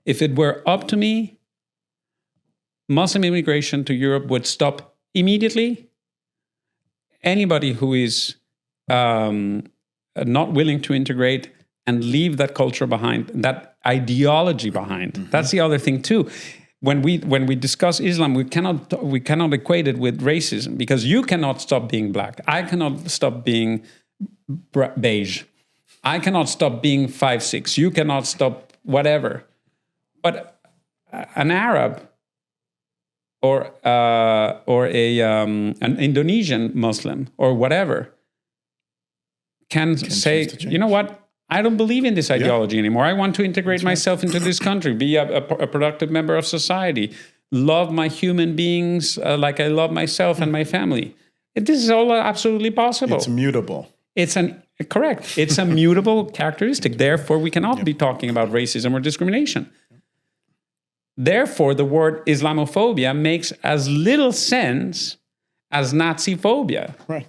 If it were up to me, Muslim immigration to Europe would stop immediately. Anybody who is not willing to integrate and leave that culture behind, that ideology behind. Mm-hmm. That's the other thing too. When we discuss Islam, we cannot equate it with racism, because you cannot stop being black. I cannot stop being beige. I cannot stop being 5'6". You cannot stop whatever. But an Arab or an Indonesian Muslim or whatever can say, you know what? I don't believe in this ideology anymore. I want to integrate myself into this country, be a productive member of society, love my human beings like I love myself and my family. This is all absolutely possible. It's mutable. Correct. It's a mutable characteristic. Therefore, we cannot be talking about racism or discrimination. Therefore, the word Islamophobia makes as little sense as Nazi phobia. Right.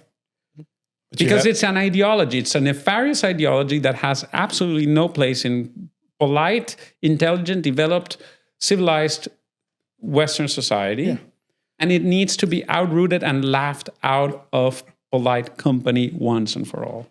Because it's an ideology. It's a nefarious ideology that has absolutely no place in polite, intelligent, developed, civilized Western society. Yeah. And it needs to be outrooted and laughed out of polite company once and for all.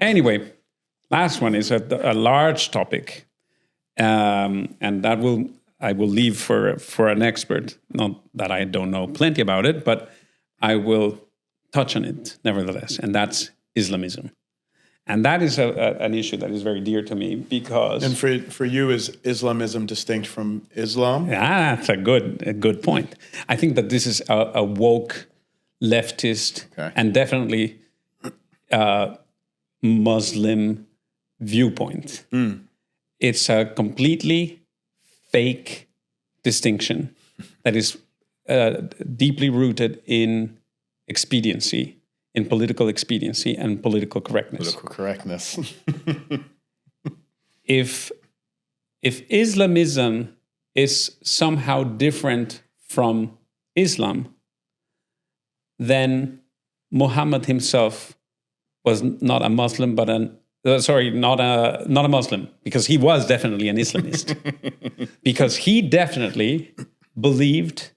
Anyway, last one is a large topic, and that I will leave for an expert. Not that I don't know plenty about it, but I will touch on it nevertheless, and that's Islamism. And that is an issue that is very dear to me because... And for you, is Islamism distinct from Islam? Yeah, that's a good point. I think that this is a woke, leftist, and definitely... Muslim viewpoint. It's a completely fake distinction that is deeply rooted in expediency, in political expediency and political correctness. Political correctness. If Islamism is somehow different from Islam, then Muhammad himself was not a Muslim, but not a Muslim, because he was definitely an Islamist. Because he definitely believed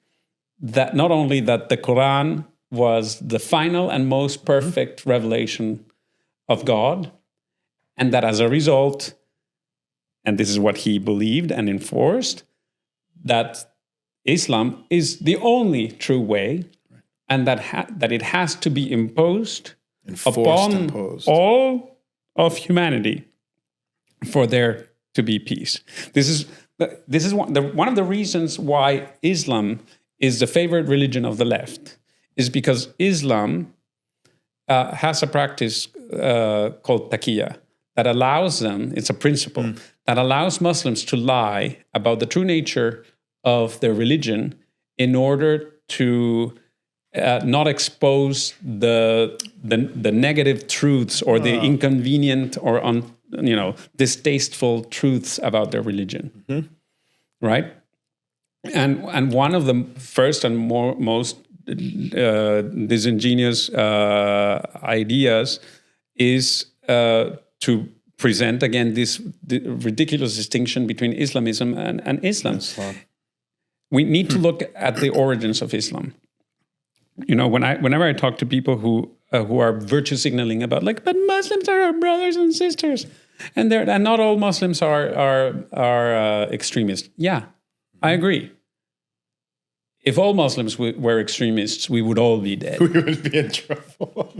that not only that the Quran was the final and most perfect revelation of God, and that as a result, and this is what he believed and enforced, that Islam is the only true way, and that it has to be imposed upon all of humanity for there to be peace. This is one of the reasons why Islam is the favorite religion of the left, is because Islam has a practice called taqiyya that allows them, it's a principle, that allows Muslims to lie about the true nature of their religion in order to not expose the negative truths or the inconvenient or distasteful truths about their religion, right? And one of the first and most disingenuous ideas is to present again this ridiculous distinction between Islamism and Islam. We need to look at the origins of Islam. You know, whenever I talk to people who are virtue signaling about but Muslims are our brothers and sisters, and not all Muslims are extremists. Yeah, I agree. If all Muslims were extremists, we would all be dead. We would be in trouble.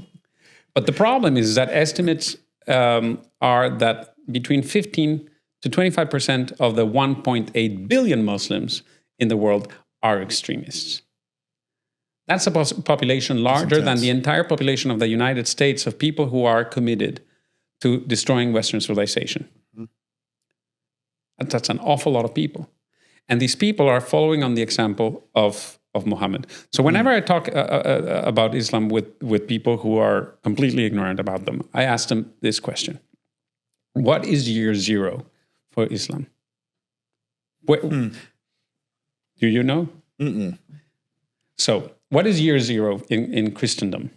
But the problem is that estimates are that between 15 to to 25% of the 1.8 billion Muslims in the world are extremists. That's a population larger than the entire population of the United States of people who are committed to destroying Western civilization. That's an awful lot of people. And these people are following on the example of Muhammad. So whenever I talk about Islam with people who are completely ignorant about them, I ask them this question. What is year zero for Islam? Do you know? Mm-mm. So what is year zero in Christendom?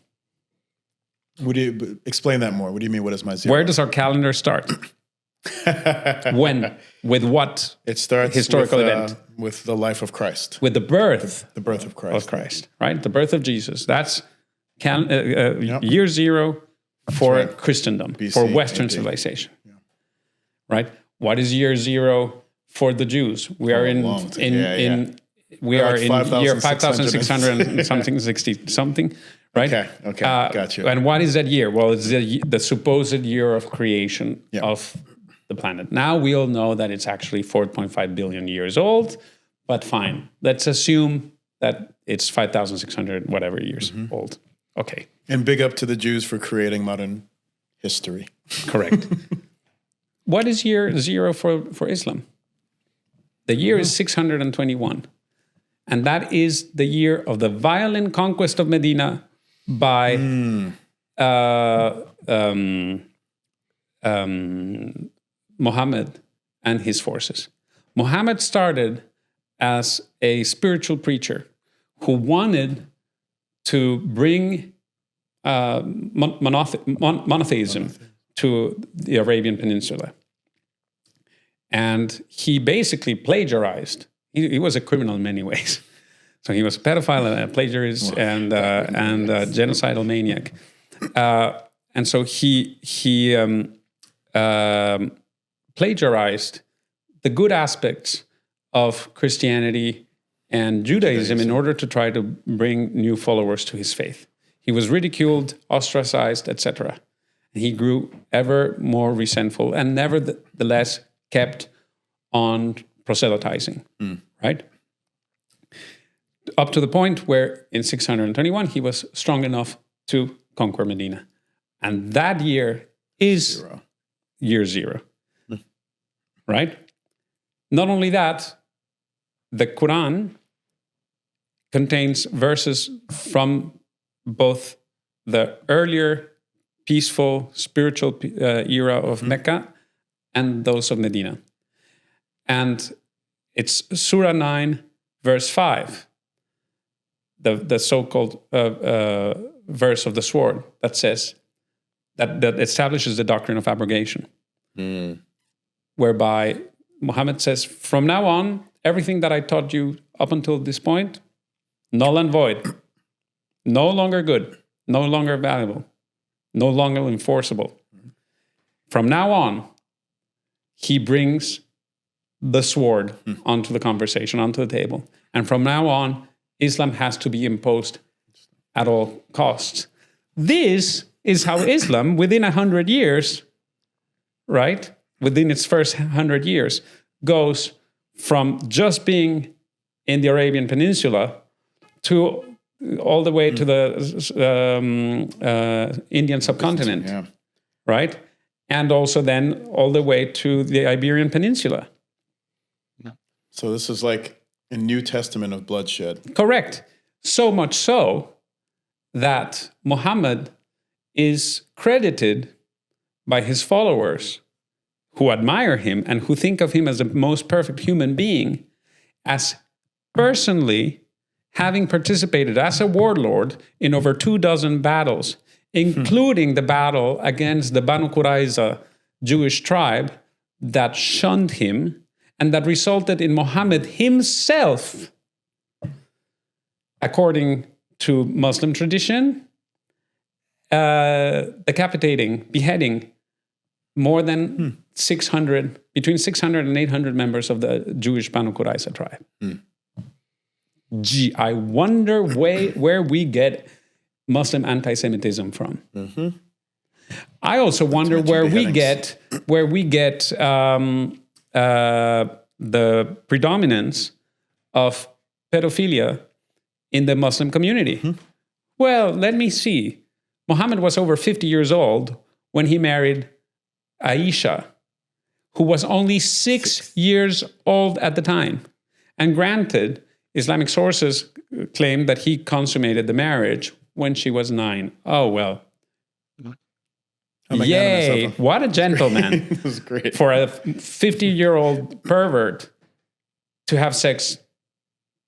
Would you explain that more? What do you mean? What is my zero? Where does our calendar start? When? With what? It starts historical event? With the life of Christ. With the birth. The birth of Christ. Right? The birth of Jesus. That's year zero for Christendom, BC, for Western civilization. Yeah. Right? What is year zero for the Jews? We are in year 5,600 and something, 60 something. Right? Okay, got you. And what is that year? Well, it's the supposed year of creation of the planet. Now we all know that it's actually 4.5 billion years old, but fine. Let's assume that it's 5,600 whatever years old. Okay. And big up to the Jews for creating modern history. Correct. What is year zero for Islam? The year is 621. And that is the year of the violent conquest of Medina by Muhammad and his forces. Muhammad started as a spiritual preacher who wanted to bring monotheism to the Arabian Peninsula. And he basically plagiarized. He was a criminal in many ways. So he was a pedophile and a plagiarist and a genocidal maniac. And so he plagiarized the good aspects of Christianity and Judaism in order to try to bring new followers to his faith. He was ridiculed, ostracized, etc. He grew ever more resentful and nevertheless kept on proselytizing, right? Up to the point where in 621 he was strong enough to conquer Medina. And that year is year zero, right? Not only that, the Quran contains verses from both the earlier peaceful spiritual era of Mecca and those of Medina. And it's Surah 9, verse 5, the so-called verse of the sword that says, that establishes the doctrine of abrogation, whereby Muhammad says, from now on, everything that I taught you up until this point, null and void, no longer good, no longer valuable, no longer enforceable. From now on, he brings the sword onto the conversation, onto the table. And from now on, Islam has to be imposed at all costs. This is how Islam, within 100 years, right, within its first 100 years, goes from just being in the Arabian Peninsula to all the way to the Indian subcontinent, right? And also then all the way to the Iberian Peninsula. So this is like a New Testament of bloodshed. Correct. So much so that Muhammad is credited by his followers who admire him and who think of him as the most perfect human being as personally having participated as a warlord in over 24 battles, including the battle against the Banu Qurayza Jewish tribe that shunned him and that resulted in Muhammad himself, according to Muslim tradition, beheading more than 600, between 600 and 800 members of the Jewish Banu Qurayza tribe. Gee, I wonder where we get Muslim anti-Semitism from. I also wonder where we get the predominance of pedophilia in the Muslim community. Well, let me see. Muhammad was over 50 years old when he married Aisha, who was only 6 years old at the time. And granted, Islamic sources claim that he consummated the marriage when she was 9. Oh, well. Yay, what a gentleman. That was great. For a 50-year-old pervert to have sex.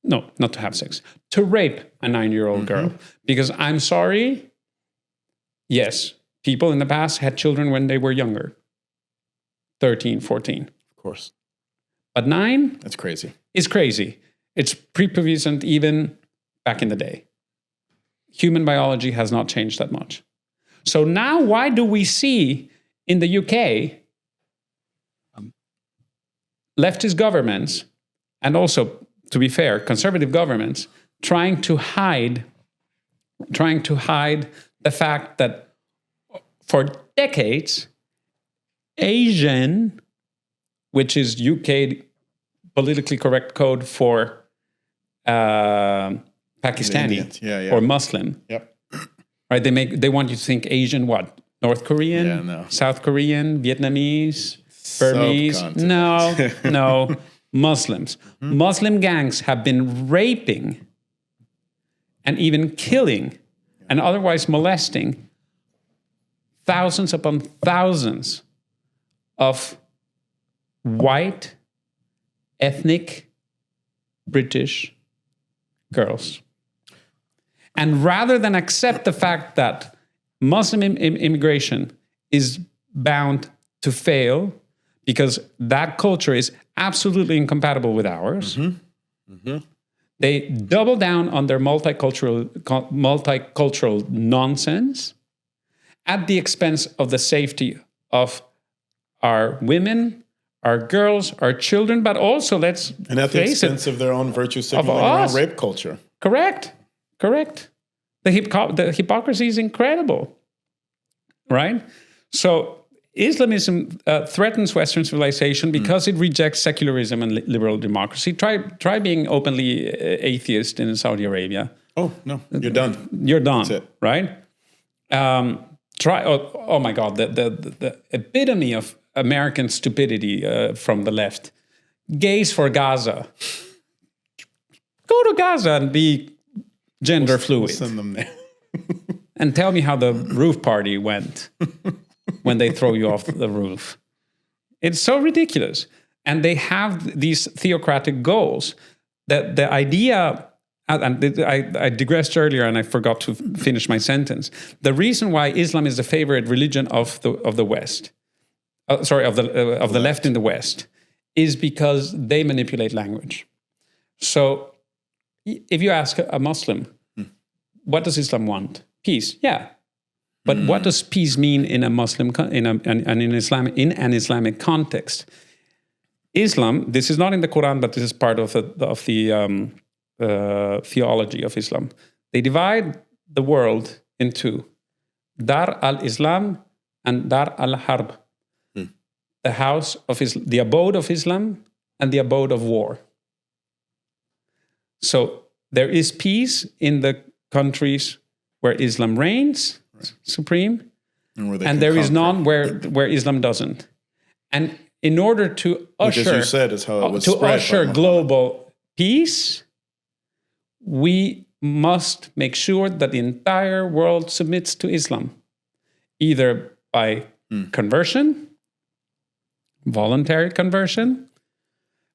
No, not to have sex. To rape a 9-year-old girl. Because I'm sorry, yes, people in the past had children when they were younger. 13, 14. Of course. But 9? That's crazy. Is crazy. It's prepubescent even back in the day. Human biology has not changed that much. So now why do we see in the UK leftist governments, and also, to be fair, conservative governments, trying to hide the fact that for decades, Asian, which is UK politically correct code for Pakistani or Muslim. Yep. Right? They want you to think Asian what? North Korean? Yeah, no. South Korean? Vietnamese? Burmese? No. Muslims. Muslim gangs have been raping and even killing and otherwise molesting thousands upon thousands of white, ethnic, British girls. And rather than accept the fact that Muslim immigration is bound to fail because that culture is absolutely incompatible with ours, they double down on their multicultural nonsense at the expense of the safety of our women, our girls, our children, but also, let's and at the face expense of their own virtue signaling around rape culture. Correct. The hypocrisy is incredible, right? So Islamism threatens Western civilization because it rejects secularism and liberal democracy. Try being openly atheist in Saudi Arabia. Oh, no, you're done. You're done, That's it. right? Oh my God, the epitome of American stupidity from the left. Gays for Gaza. Go to Gaza and be gender fluid. Send them there. And tell me how the roof party went when they throw you off the roof. It's so ridiculous. And they have these theocratic goals. That the idea, and I digressed earlier and I forgot to finish my sentence. The reason why Islam is the favorite religion of the West, of the left in the West, is because they manipulate language. So if you ask a Muslim, what does Islam want? Peace, yeah. But what does peace mean in a Muslim in an Islamic context? Islam. This is not in the Quran, but this is part of the theology of Islam. They divide the world into Dar al-Islam and Dar al-Harb, the house of the abode of Islam and the abode of war. So there is peace in the countries where Islam reigns supreme, and there is none where Islam doesn't. And in order to usher, because you said is how it was spread global peace, we must make sure that the entire world submits to Islam, either by conversion, voluntary conversion,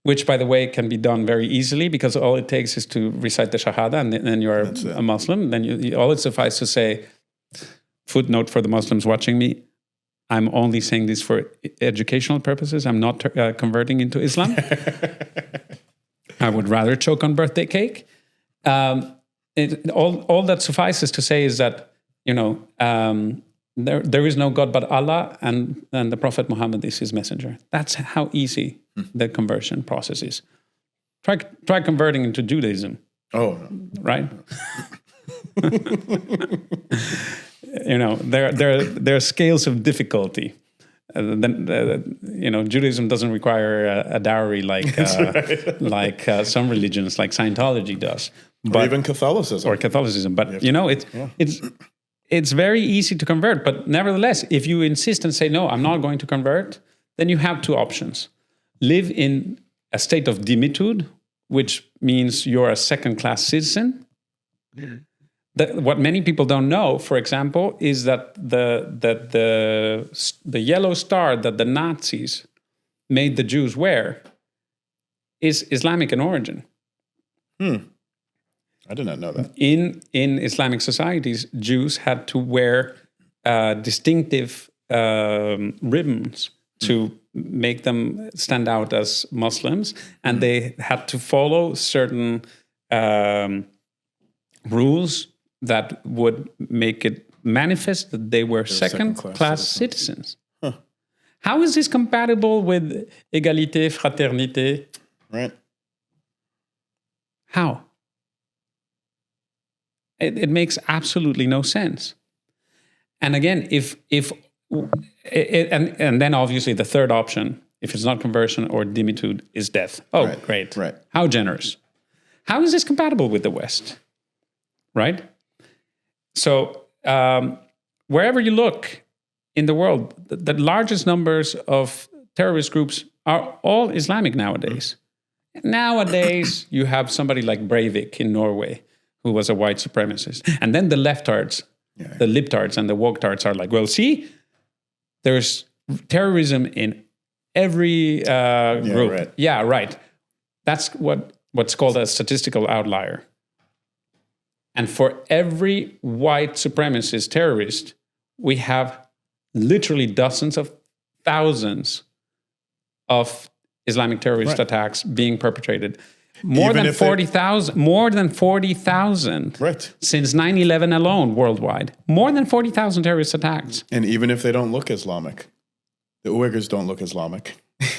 which, by the way, can be done very easily because all it takes is to recite the Shahada and then you're a Muslim. Then all it suffices to say, footnote for the Muslims watching me, I'm only saying this for educational purposes. I'm not converting into Islam. I would rather choke on birthday cake. All that suffices to say is that, there is no God but Allah, and the Prophet Muhammad is his messenger. That's how easy the conversion process is. Try converting into Judaism. Oh, no. Right? There are scales of difficulty. Judaism doesn't require a dowry like some religions, like Scientology does, or even Catholicism. But it's very easy to convert. But nevertheless, if you insist and say no, I'm not going to convert, then you have two options: live in a state of dimitude, which means you're a second-class citizen. What many people don't know, for example, is that the yellow star that the Nazis made the Jews wear is Islamic in origin. I did not know that. In Islamic societies, Jews had to wear distinctive ribbons to make them stand out as Muslims, and they had to follow certain rules that would make it manifest that they were second-class citizens. Huh. How is this compatible with égalité, fraternité? Right. How? It makes absolutely no sense. And again, and then obviously the third option, if it's not conversion or dimitude, is death. Oh, right. Great. Right. How generous. How is this compatible with the West? Right? So wherever you look in the world, the largest numbers of terrorist groups are all Islamic nowadays. Nowadays, you have somebody like Breivik in Norway, who was a white supremacist. And then the leftards, the libtards and the woketards are like, well, see, there's terrorism in every group. Right. Yeah, right. That's what's called a statistical outlier. And for every white supremacist terrorist, we have literally dozens of thousands of Islamic terrorist attacks being perpetrated. More than 40,000 since 9/11 alone worldwide. More than 40,000 terrorist attacks. And even if they don't look Islamic, the Uyghurs don't look Islamic.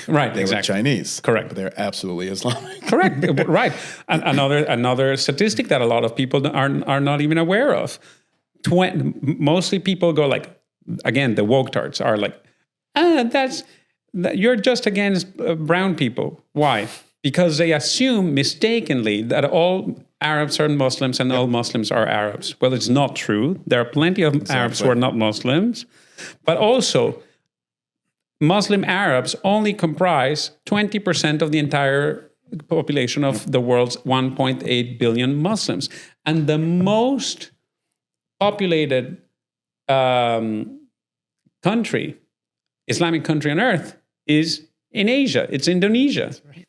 Right, they look Chinese. Correct. But they're absolutely Islamic. Correct, right. And another statistic that a lot of people are not even aware of. Mostly people go like, again, the woketards are like, you're just against brown people. Why? Because they assume mistakenly that all Arabs are Muslims and all Muslims are Arabs. Well, it's not true. There are plenty of Arabs who are not Muslims. But also, Muslim Arabs only comprise 20% of the entire population of the world's 1.8 billion Muslims. And the most populated country, Islamic country on earth, is in Asia. It's Indonesia. That's right.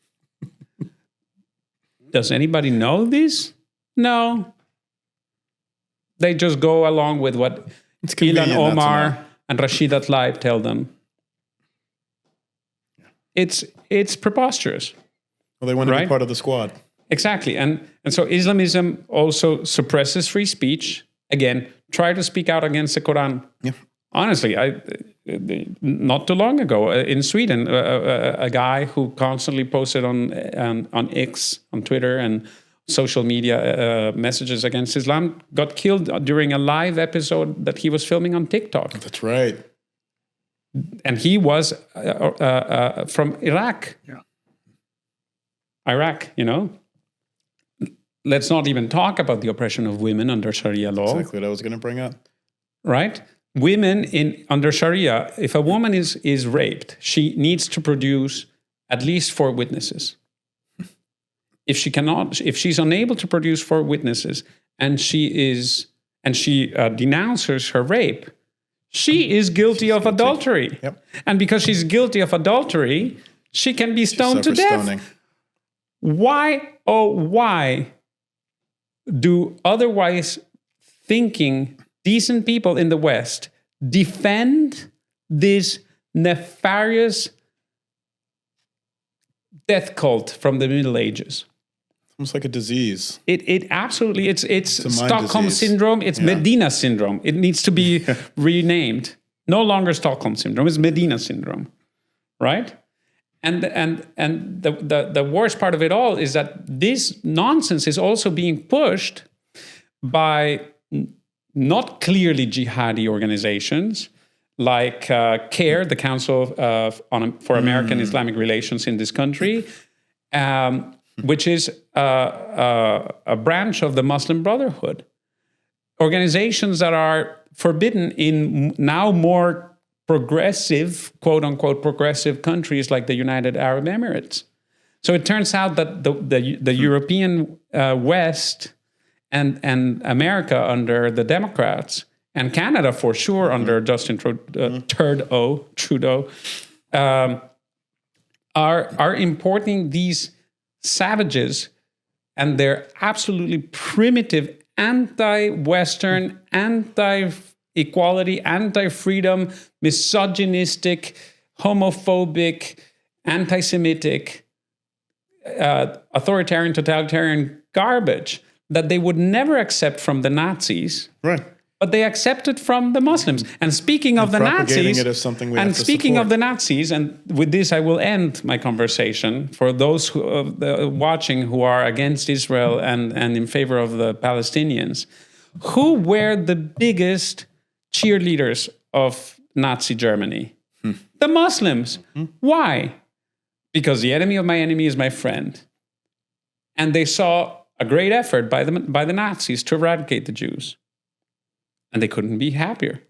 Does anybody know this? No. They just go along with what Ilhan Omar and Rashida Tlaib tell them. It's preposterous. Well, they want to be part of the squad. Exactly. And so Islamism also suppresses free speech. Again, try to speak out against the Quran. Yeah. Honestly, not too long ago in Sweden, a guy who constantly posted on X, on Twitter and social media messages against Islam got killed during a live episode that he was filming on TikTok. That's right. And he was from Iraq. Yeah. Iraq, Let's not even talk about the oppression of women under Sharia law. Exactly what I was going to bring up. Right? Women under Sharia, if a woman is raped, she needs to produce at least 4 witnesses. If she's unable to produce 4 witnesses and she denounces her rape, she is guilty of adultery. Yep. And because she's guilty of adultery, she can be stoned to death. Stoning. Why do otherwise thinking decent people in the West defend this nefarious death cult from the Middle Ages? Almost like a disease. It absolutely, it's Stockholm disease. Syndrome, it's Medina Syndrome. It needs to be renamed. No longer Stockholm Syndrome, it's Medina Syndrome, right? And the worst part of it all is that this nonsense is also being pushed by not clearly jihadi organizations like CARE, the Council for American Islamic Relations in this country, which is a branch of the Muslim Brotherhood. Organizations that are forbidden in now more progressive, quote unquote, progressive countries like the United Arab Emirates. So it turns out that the European West and America under the Democrats, and Canada for sure under Justin Trudeau, are importing these savages and their absolutely primitive anti-Western, anti-equality, anti-freedom, misogynistic, homophobic, anti-Semitic, authoritarian, totalitarian garbage that they would never accept from the Nazis. Right. But they accept it from the Muslims. And speaking of the Nazis, it as something we have and to speaking support. of the Nazis, and with this I will end my conversation. For those who, watching who are against Israel and in favor of the Palestinians, who were the biggest cheerleaders of Nazi Germany? The Muslims. Why? Because the enemy of my enemy is my friend. And they saw a great effort by the Nazis to eradicate the Jews. And they couldn't be happier.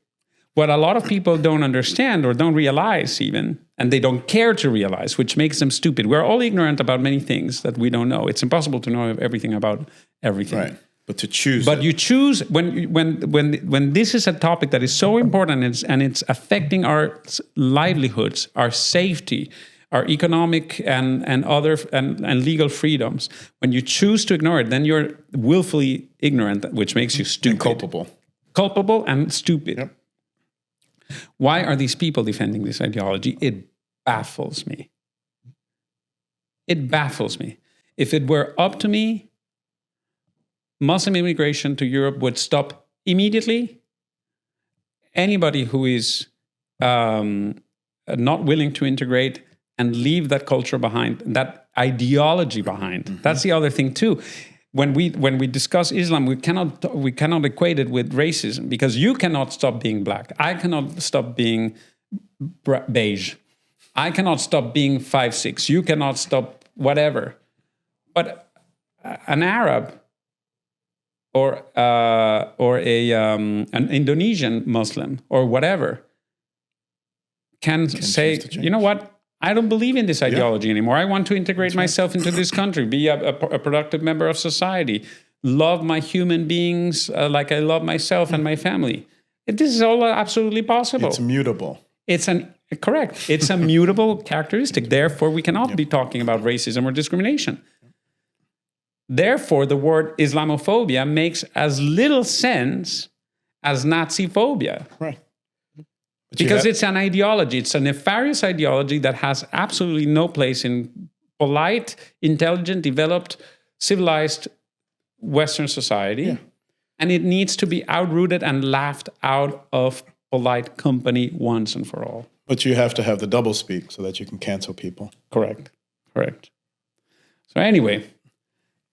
What a lot of people don't understand or don't realize even, and they don't care to realize, which makes them stupid. We're all ignorant about many things that we don't know. It's impossible to know everything about everything. Right. But to choose. But you choose when this is a topic that is so important and it's affecting our livelihoods, our safety, our economic and other and legal freedoms. When you choose to ignore it, then you're willfully ignorant, which makes you stupid. And Culpable and stupid. Yep. Why are these people defending this ideology? It baffles me. It baffles me. If it were up to me, Muslim immigration to Europe would stop immediately. Anybody who is not willing to integrate and leave that culture behind, that ideology behind. That's the other thing too. When we discuss Islam, we cannot equate it with racism, because you cannot stop being black. I cannot stop being beige. I cannot stop being 5'6". You cannot stop whatever. But an Arab or an Indonesian Muslim or whatever can say, you know what? I don't believe in this ideology anymore. I want to integrate myself into this country, be a productive member of society, love my human beings like I love myself and my family. This is all absolutely possible. It's mutable. Correct. It's a mutable characteristic. Therefore, we cannot be talking about racism or discrimination. Therefore, the word Islamophobia makes as little sense as Nazi phobia. Right. Because it's an ideology. It's a nefarious ideology that has absolutely no place in polite, intelligent, developed, civilized Western society. Yeah. And it needs to be outrooted and laughed out of polite company once and for all. But you have to have the doublespeak so that you can cancel people. Correct. So anyway,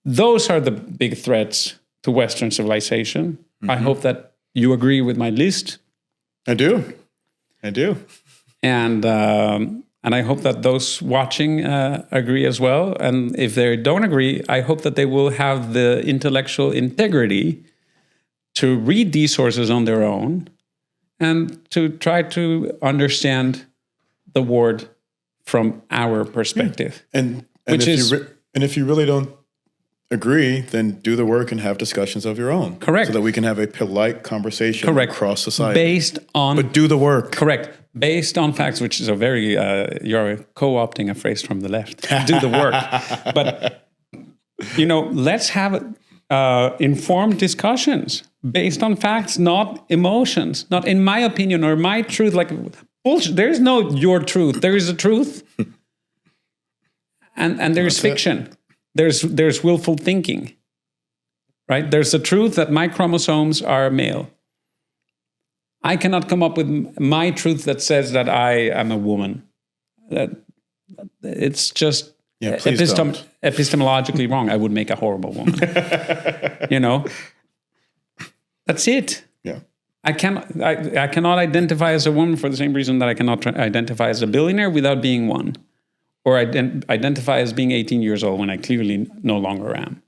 those are the big threats to Western civilization. I hope that you agree with my list. I do. And I hope that those watching agree as well. And if they don't agree, I hope that they will have the intellectual integrity to read these sources on their own and to try to understand the word from our perspective. And if you really don't agree, then do the work and have discussions of your own. Correct. So that we can have a polite conversation across society. But do the work. Correct. Based on facts, which is a very, you're co-opting a phrase from the left. Do the work. But, let's have informed discussions based on facts, not emotions, not in my opinion or my truth. Like, bullshit. There is no your truth. There is a truth. And there's fiction. There's willful thinking, right? There's the truth that my chromosomes are male. I cannot come up with my truth that says that I am a woman. It's just epistemologically wrong. I would make a horrible woman. That's it. Yeah. I cannot identify as a woman for the same reason that I cannot identify as a billionaire without being one, or identify as being 18 years old when I clearly no longer am.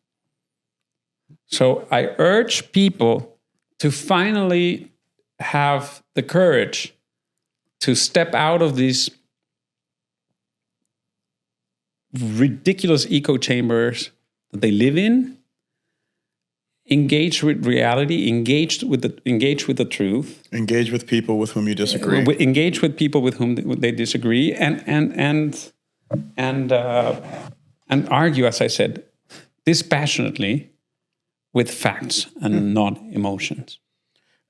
So I urge people to finally have the courage to step out of these ridiculous echo chambers that they live in, engage with reality, engage with the truth, engage with people with whom you disagree, engage with people with whom they disagree, and argue, as I said, dispassionately with facts and not emotions.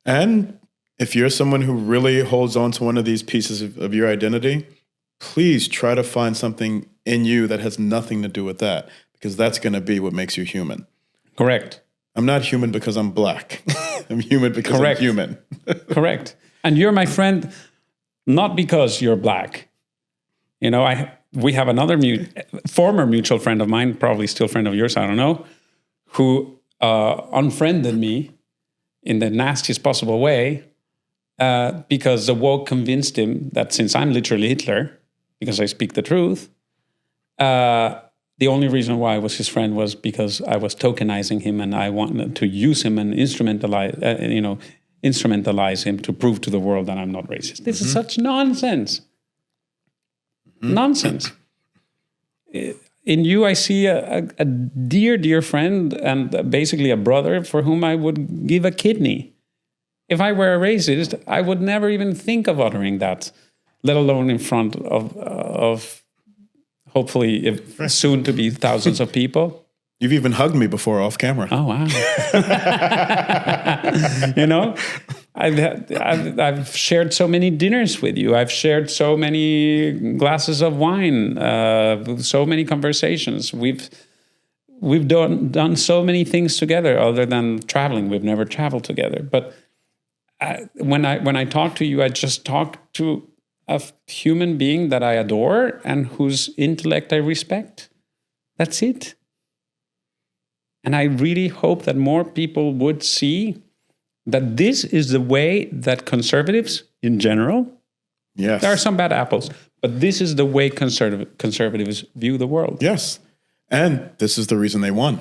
And if you're someone who really holds on to one of these pieces of your identity, please try to find something in you that has nothing to do with that, because that's going to be what makes you human. Correct. I'm not human because I'm black. I'm human because I'm human. Correct. And you're my friend not because you're black. You know, we have another former mutual friend of mine, probably still friend of yours, I don't know, who unfriended me in the nastiest possible way because the woke convinced him that since I'm literally Hitler, because I speak the truth, the only reason why I was his friend was because I was tokenizing him and I wanted to use him and instrumentalize him to prove to the world that I'm not racist. This is such nonsense. Nonsense. In you, I see a dear, dear friend and basically a brother for whom I would give a kidney. If I were a racist, I would never even think of uttering that, let alone in front of hopefully soon to be thousands of people. You've even hugged me before off camera. Oh, wow. You know, I've shared so many dinners with you. I've shared so many glasses of wine, so many conversations. We've done so many things together other than traveling. We've never traveled together. But when I talk to you, I just talk to a human being that I adore and whose intellect I respect. That's it. And I really hope that more people would see that this is the way that conservatives in general, yes, there are some bad apples, but this is the way conservatives view the world. Yes. And this is the reason they won.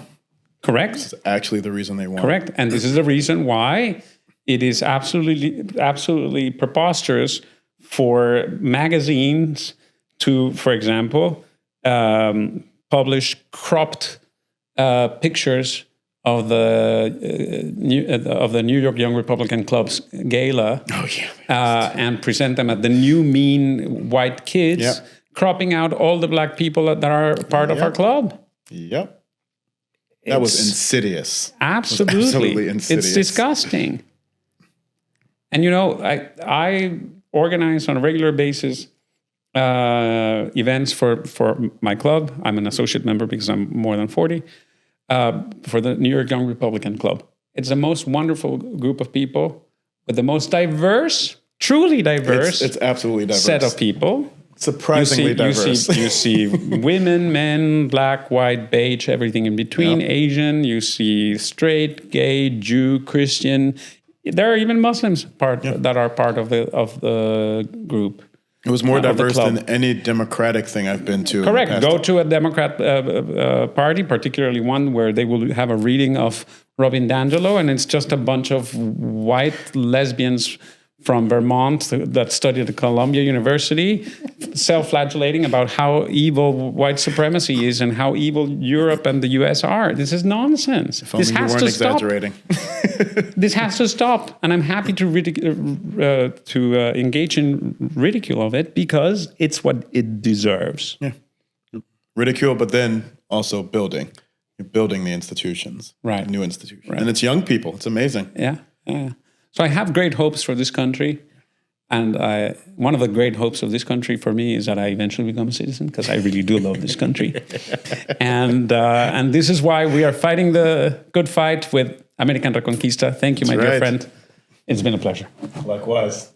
Correct. This is actually the reason they won. Correct. And this is the reason why it is absolutely preposterous for magazines to, for example, publish cropped pictures of the New York Young Republican Club's gala, and present them at the new mean white kids, cropping out all the black people that are part of our club. Yep. That was insidious. Absolutely. Absolutely insidious. It's disgusting. And, you know, I organize on a regular basis events for my club. I'm an associate member because I'm more than 40, for the New York Young Republican Club. It's the most wonderful group of people with the most diverse, truly diverse, it's absolutely diverse set of people. Surprisingly diverse. You see women, men, black, white, beige, everything in between, Asian. You see straight, gay, Jew, Christian. There are even Muslims that are part of the group. It was more diverse than any Democratic thing I've been to. Correct. Go to a Democrat party, particularly one where they will have a reading of Robin DiAngelo, and it's just a bunch of white lesbians from Vermont that studied at Columbia University, self-flagellating about how evil white supremacy is and how evil Europe and the US are. This is nonsense. If only this has you weren't to stop. exaggerating. This has to stop. And I'm happy to engage in ridicule of it because it's what it deserves. Yeah. Ridicule, but then also building. You're building the institutions. Right. New institutions. Right. And it's young people. It's amazing. Yeah. So I have great hopes for this country. And one of the great hopes of this country for me is that I eventually become a citizen, because I really do love this country. And this is why we are fighting the good fight with American Reconquista. Thank you, my dear friend. It's been a pleasure. Likewise.